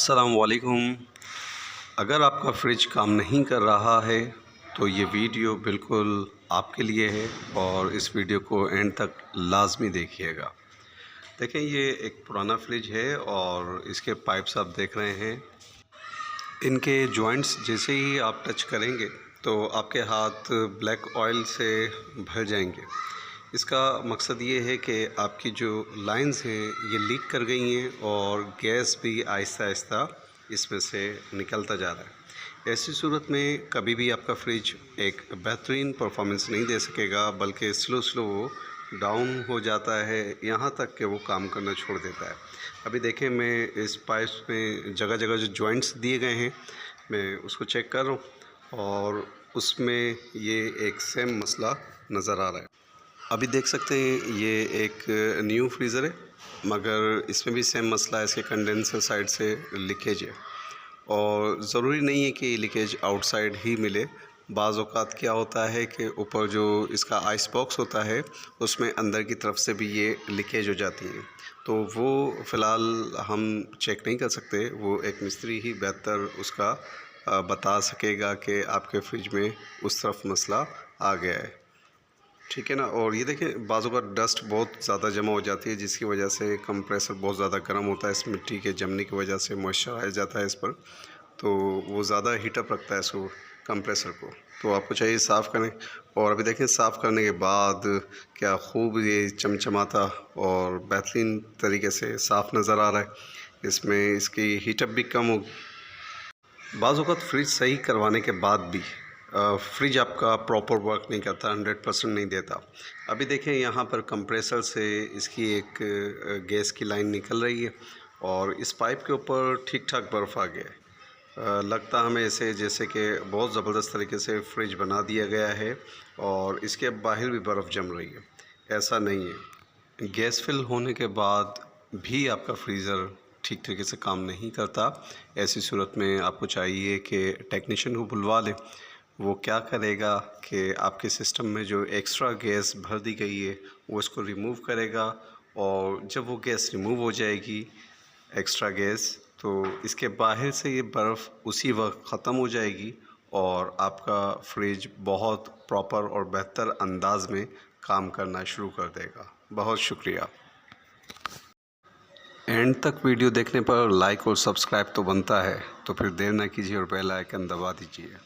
अस्सलाम वालेकुम। अगर आपका फ्रिज काम नहीं कर रहा है तो ये वीडियो बिल्कुल आपके लिए है और इस वीडियो को एंड तक लाजमी देखिएगा। देखें, ये एक पुराना फ्रिज है और इसके पाइप्स आप देख रहे हैं। इनके जॉइंट्स जैसे ही आप टच करेंगे तो आपके हाथ ब्लैक ऑयल से भर जाएंगे। इसका मकसद ये है कि आपकी जो लाइंस हैं ये लीक कर गई हैं और गैस भी आहिस्ता आहिस्ता इसमें से निकलता जा रहा है। ऐसी सूरत में कभी भी आपका फ्रिज एक बेहतरीन परफॉर्मेंस नहीं दे सकेगा, बल्कि स्लो स्लो वो डाउन हो जाता है, यहाँ तक कि वो काम करना छोड़ देता है। अभी देखें, मैं इस पाइप में जगह जगह जो जॉइंट्स दिए गए हैं मैं उसको चेक कर रहा हूँ और उसमें ये एक सेम मसला नज़र आ रहा है। अभी देख सकते हैं ये एक न्यू फ्रीज़र है, मगर इसमें भी सेम मसला है। इसके कंडेंसर साइड से लीकेज है और ज़रूरी नहीं है कि लीकेज आउटसाइड ही मिले। बाज़ औक़ात क्या होता है कि ऊपर जो इसका आइस बॉक्स होता है उसमें अंदर की तरफ से भी ये लीकेज हो जाती है, तो वो फ़िलहाल हम चेक नहीं कर सकते। वो एक मिस्त्री ही बेहतर उसका बता सकेगा कि आपके फ्रिज में उस तरफ मसला आ गया है, ठीक है ना। और ये देखें, बाज़ों का डस्ट बहुत ज़्यादा जमा हो जाती है जिसकी वजह से कंप्रेसर बहुत ज़्यादा गर्म होता है। इस मिट्टी के जमने की वजह से मॉइस्चर आ जाता है इस पर, तो वो ज़्यादा हीटअप रखता है इसको, कंप्रेसर को। तो आपको चाहिए साफ़ करें। और अभी देखें, साफ़ करने के बाद क्या खूब ये चमचमाता और बेहतरीन तरीके से साफ़ नज़र आ रहा है। इसमें इसकी हीटअप भी कम होगी। बाज़ औक़ात फ्रिज सही करवाने के बाद भी फ्रिज आपका प्रॉपर वर्क नहीं करता, 100% नहीं देता। अभी देखें, यहाँ पर कंप्रेसर से इसकी एक गैस की लाइन निकल रही है और इस पाइप के ऊपर ठीक ठाक बर्फ़ आ गया है। लगता हमें ऐसे जैसे कि बहुत ज़बरदस्त तरीके से फ्रिज बना दिया गया है और इसके बाहर भी बर्फ़ जम रही है। ऐसा नहीं है। गैस फिल होने के बाद भी आपका फ्रीज़र ठीक तरीके से काम नहीं करता। ऐसी सूरत में आपको चाहिए कि टेक्नीशियन को बुलवा लें। वो क्या करेगा कि आपके सिस्टम में जो एक्स्ट्रा गैस भर दी गई है वो इसको रिमूव करेगा, और जब वो गैस रिमूव हो जाएगी एक्स्ट्रा गैस, तो इसके बाहर से ये बर्फ़ उसी वक्त ख़त्म हो जाएगी और आपका फ्रिज बहुत प्रॉपर और बेहतर अंदाज में काम करना शुरू कर देगा। बहुत शुक्रिया। एंड तक वीडियो देखने पर लाइक और सब्सक्राइब तो बनता है, तो फिर देर ना कीजिए और बेल आइकन दबा दीजिए।